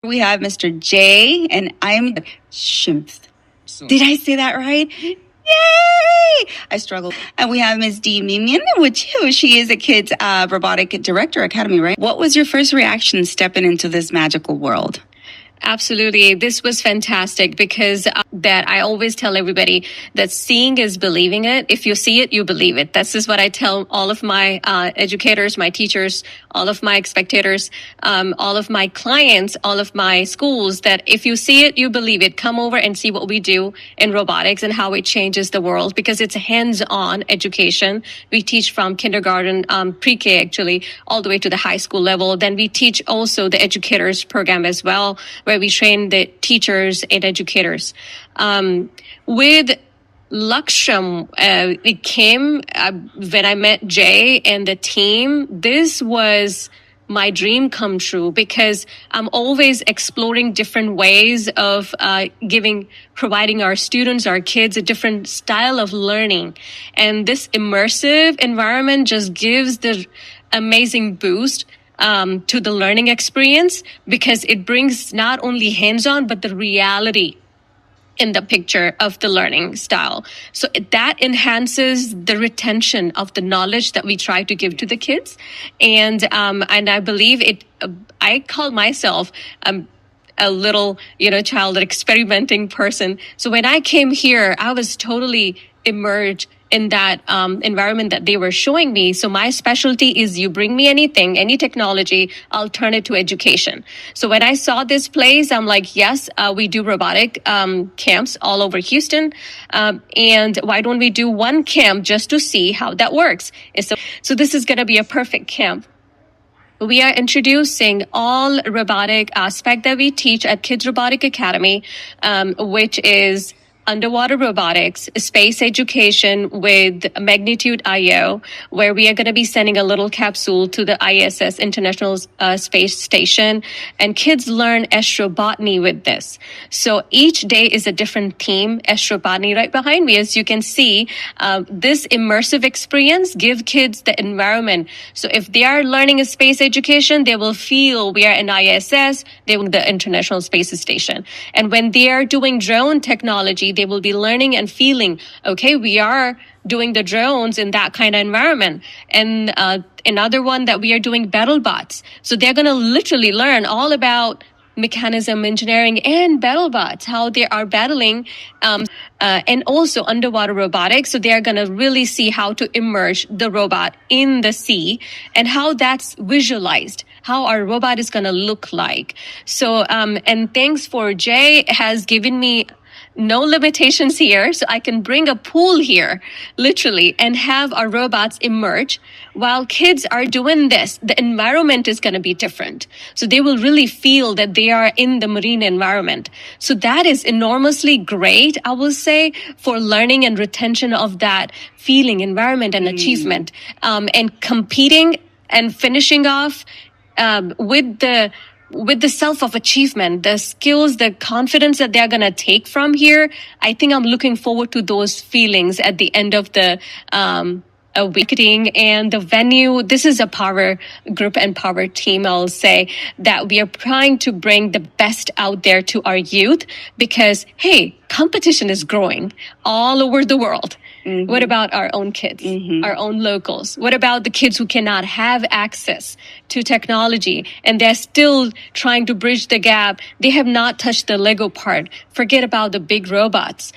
We have Mr. J, and I'm Schimpf. Did I say that right? Yay! I struggled. And we have Ms. D. Mimian, who she is a Kids Robotic Director Academy, right? What was your first reaction stepping into this magical world? Absolutely. This was fantastic because that I always tell everybody that seeing is believing it. If you see it, you believe it. This is what I tell all of my educators, my teachers, all of my spectators, all of my clients, all of my schools, that if you see it, you believe it. Come over and see what we do in robotics and how it changes the world, because it's a hands-on education. We teach from kindergarten, pre-K actually, all the way to the high school level. Then we teach also the educators program as well, where we train the teachers and educators. With Luxtrium, it came when I met Jay and the team. This was my dream come true, because I'm always exploring different ways of providing our students, our kids, a different style of learning. And this immersive environment just gives the amazing boost to the learning experience, because it brings not only hands-on, but the reality in the picture of the learning style. So that enhances the retention of the knowledge that we try to give to the kids. And I believe it, I call myself a little, child experimenting person. So when I came here, I was totally immersed in that environment that they were showing me. So my specialty is, you bring me anything, any technology, I'll turn it to education. So when I saw this place, I'm like, yes, we do robotic camps all over Houston. And why don't we do one camp just to see how that works? So this is going to be a perfect camp. We are introducing all robotic aspect that we teach at Kids Robotic Academy, which is underwater robotics, space education with Magnitude IO, where we are going to be sending a little capsule to the ISS, International Space Station, and kids learn astrobotany with this. So each day is a different theme. Astrobotany right behind me, as you can see, this immersive experience give kids the environment. So if they are learning a space education, they will feel we are in ISS, they will the International Space Station. And when they are doing drone technology, they will be learning and feeling, okay, we are doing the drones in that kind of environment. And another one that we are doing battle bots. So they're going to literally learn all about mechanism engineering and battle bots, how they are battling, and also underwater robotics. So they are going to really see how to immerse the robot in the sea and how that's visualized, how our robot is going to look like. So, and thanks for Jay has given me no limitations here. So I can bring a pool here, literally, and have our robots emerge. While kids are doing this, the environment is going to be different. So they will really feel that they are in the marine environment. So that is enormously great, I will say, for learning and retention of that feeling, environment, and achievement. And competing and finishing off with the self of achievement, the skills, the confidence that they're going to take from here. I think I'm looking forward to those feelings at the end of the marketing and the venue. This is a power group and power team. I'll say that we are trying to bring the best out there to our youth, because, hey, competition is growing all over the world. Mm-hmm. What about our own kids, our own locals? What about the kids who cannot have access to technology and they're still trying to bridge the gap? They have not touched the Lego part. Forget about the big robots.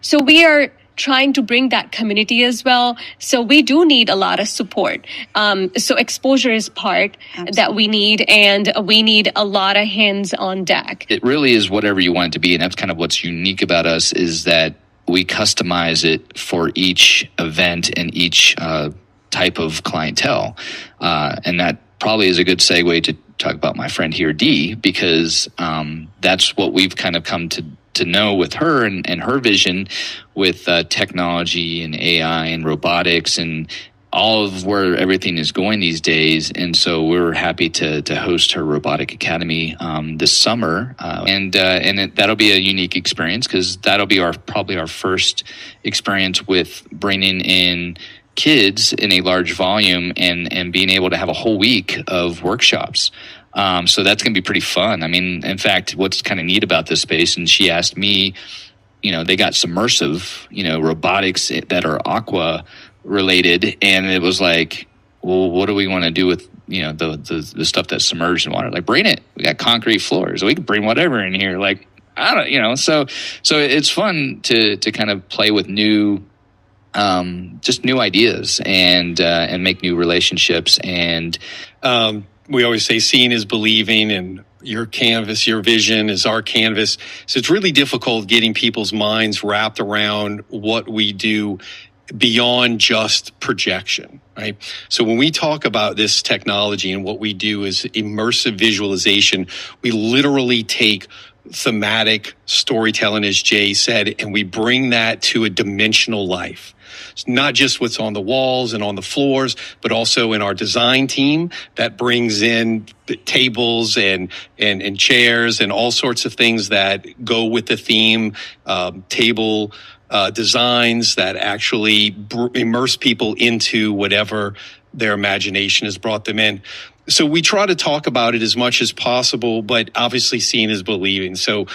So we are trying to bring that community as well. So we do need a lot of support. So exposure is part that we need, and we need a lot of hands on deck. It really is whatever you want it to be. And that's kind of what's unique about us, is that we customize it for each event and each type of clientele. And that probably is a good segue to talk about my friend here, Dee, because that's what we've kind of come to know with her and her vision with technology and AI and robotics and all of where everything is going these days. And so we're happy to host her Robotic Academy this summer. That'll be a unique experience, because that'll be probably our first experience with bringing in kids in a large volume and being able to have a whole week of workshops. So that's going to be pretty fun. I mean, in fact, what's kind of neat about this space, and she asked me, they got submersive, robotics that are aqua related. And it was like, well, what do we want to do with, the stuff that's submerged in water? Like, bring it. We got concrete floors. We can bring whatever in here. Like, I don't, so it's fun to kind of play with new, just new ideas and make new relationships. And, we always say seeing is believing, and your canvas, your vision is our canvas. So it's really difficult getting people's minds wrapped around what we do beyond just projection, right? So when we talk about this technology and what we do is immersive visualization, we literally take thematic storytelling, as Jay said, and we bring that to a dimensional life. It's not just what's on the walls and on the floors, but also in our design team that brings in tables and chairs and all sorts of things that go with the theme, table designs that actually immerse people into whatever their imagination has brought them in. So we try to talk about it as much as possible, but obviously seeing is believing. So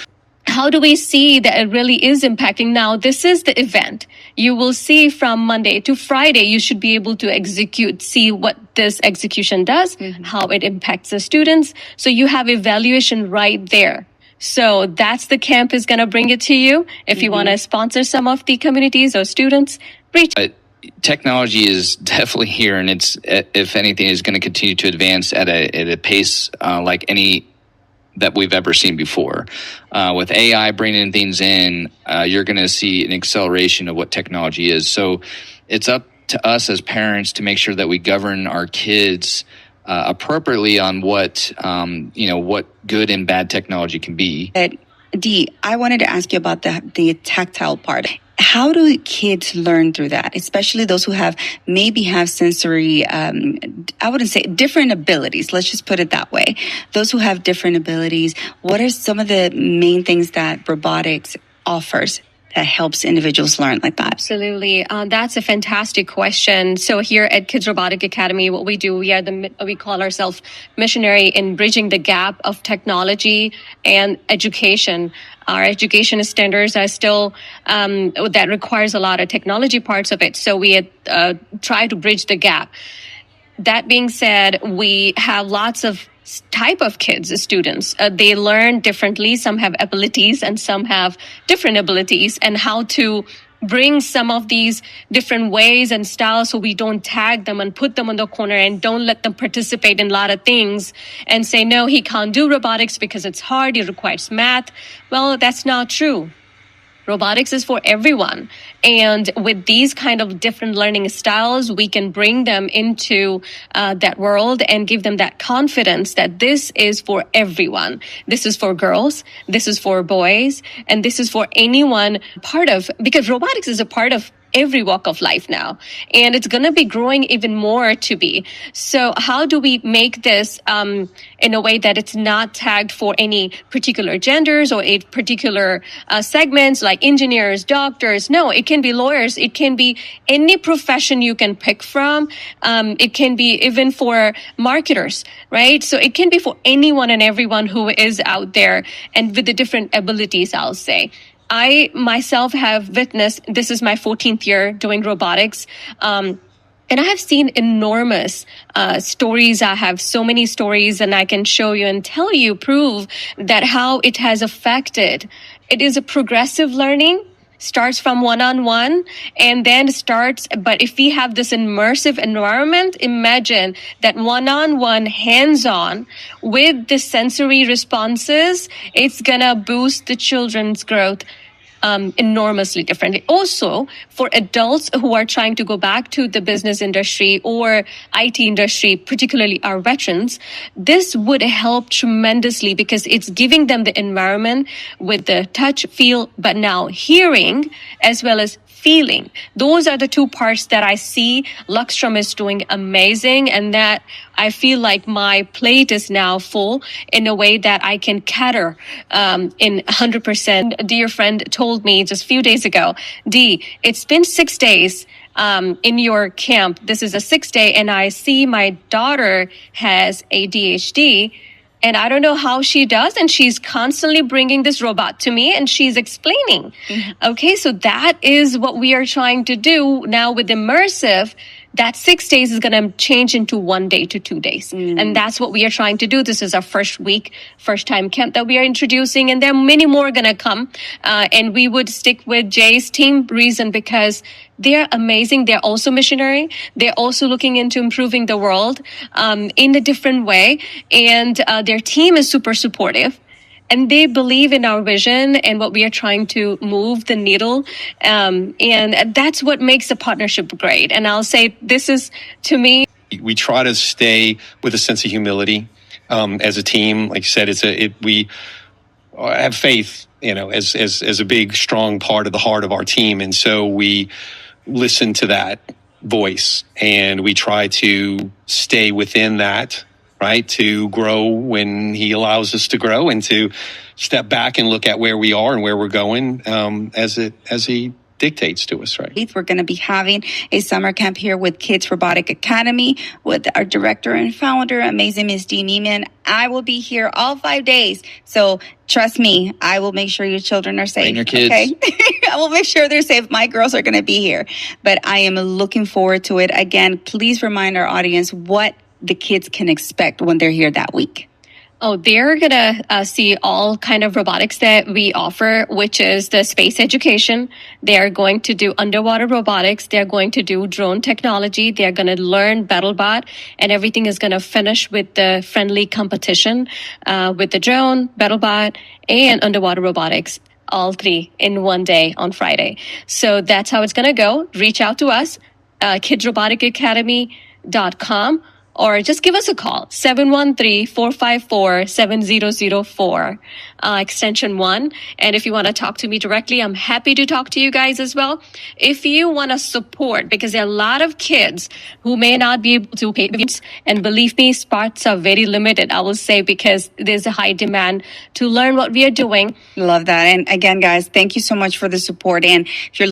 how do we see that it really is impacting? Now, this is the event. You will see from Monday to Friday, you should be able to see what this execution does, how it impacts the students. So you have evaluation right there. So that's the camp is going to bring it to you. If you want to sponsor some of the communities or students, reach. Technology is definitely here, and it's, if anything, is going to continue to advance at a pace like any that we've ever seen before. With AI bringing things in, you're going to see an acceleration of what technology is. So it's up to us as parents to make sure that we govern our kids appropriately on what good and bad technology can be. Dee, I wanted to ask you about the tactile part. How do kids learn through that, especially those who maybe have sensory, I wouldn't say different abilities, let's just put it that way. Those who have different abilities, what are some of the main things that robotics offers that helps individuals learn like that? Absolutely. That's a fantastic question. So here at Kids Robotic Academy, what we do, we call ourselves missionary in bridging the gap of technology and education. Our education standards are still, that requires a lot of technology parts of it. So we try to bridge the gap. That being said, we have lots of type of kids, students. They learn differently. Some have abilities and some have different abilities, and how to bring some of these different ways and styles so we don't tag them and put them on the corner and don't let them participate in a lot of things and say, no, he can't do robotics because it's hard, it requires math. Well, that's not true. Robotics is for everyone. And with these kind of different learning styles, we can bring them into that world and give them that confidence that this is for everyone. This is for girls, this is for boys, and this is for anyone because robotics is a part of every walk of life now, and it's going to be growing even more to be. So how do we make this in a way that it's not tagged for any particular genders or a particular segments like engineers, doctors? No, it can be lawyers. It can be any profession you can pick from. It can be even for marketers, right? So it can be for anyone and everyone who is out there and with the different abilities, I'll say. I myself have witnessed, this is my 14th year doing robotics, and I have seen enormous stories. I have so many stories, and I can show you and prove that how it has affected. It is a progressive learning, starts from one-on-one, and then but if we have this immersive environment, imagine that one-on-one, hands-on, with the sensory responses, it's gonna boost the children's growth enormously differently. Also, for adults who are trying to go back to the business industry or IT industry, particularly our veterans, this would help tremendously because it's giving them the environment with the touch, feel, but now hearing as well as feeling. Those are the two parts that I see Luxtrium is doing amazing, and that I feel like my plate is now full in a way that I can cater in 100%. A dear friend told me just a few days ago, Dee, it's been 6 days. in your camp, this is a 6-day, and I see my daughter has ADHD, and I don't know how she does, and she's constantly bringing this robot to me, and she's explaining. Okay, so that is what we are trying to do now with Immersive. That 6 days is going to change into 1 day to 2 days. And that's what we are trying to do. This is our first week, first time camp that we are introducing. And there are many more going to come. And we would stick with Jay's team reason because they're amazing. They're also missionary. They're also looking into improving the world in a different way. And their team is super supportive. And they believe in our vision and what we are trying to move the needle. And that's what makes the partnership great. And I'll say this is, to me, we try to stay with a sense of humility as a team. Like you said, we have faith, as a big, strong part of the heart of our team. And so we listen to that voice and we try to stay within that, right, to grow when he allows us to grow and to step back and look at where we are and where we're going as he dictates to us, right? We're going to be having a summer camp here with Kids Robotic Academy with our director and founder, amazing Ms. Dee Meeman. I will be here all 5 days. So trust me, I will make sure your children are safe. Bring your kids. Okay? I will make sure they're safe. My girls are going to be here. But I am looking forward to it. Again, please remind our audience what the kids can expect when they're here that week. Oh, they're going to see all kind of robotics that we offer, which is the space education. They're going to do underwater robotics. They're going to do drone technology. They're going to learn BattleBot, and everything is going to finish with the friendly competition with the drone, BattleBot, and underwater robotics. All three in 1 day on Friday. So that's how it's going to go. Reach out to us, kidsroboticacademy.com. Or just give us a call, 713-454-7004, extension 1. And if you want to talk to me directly, I'm happy to talk to you guys as well. If you want to support, because there are a lot of kids who may not be able to pay, and believe me, spots are very limited, I will say, because there's a high demand to learn what we are doing. Love that. And again, guys, thank you so much for the support. And if you're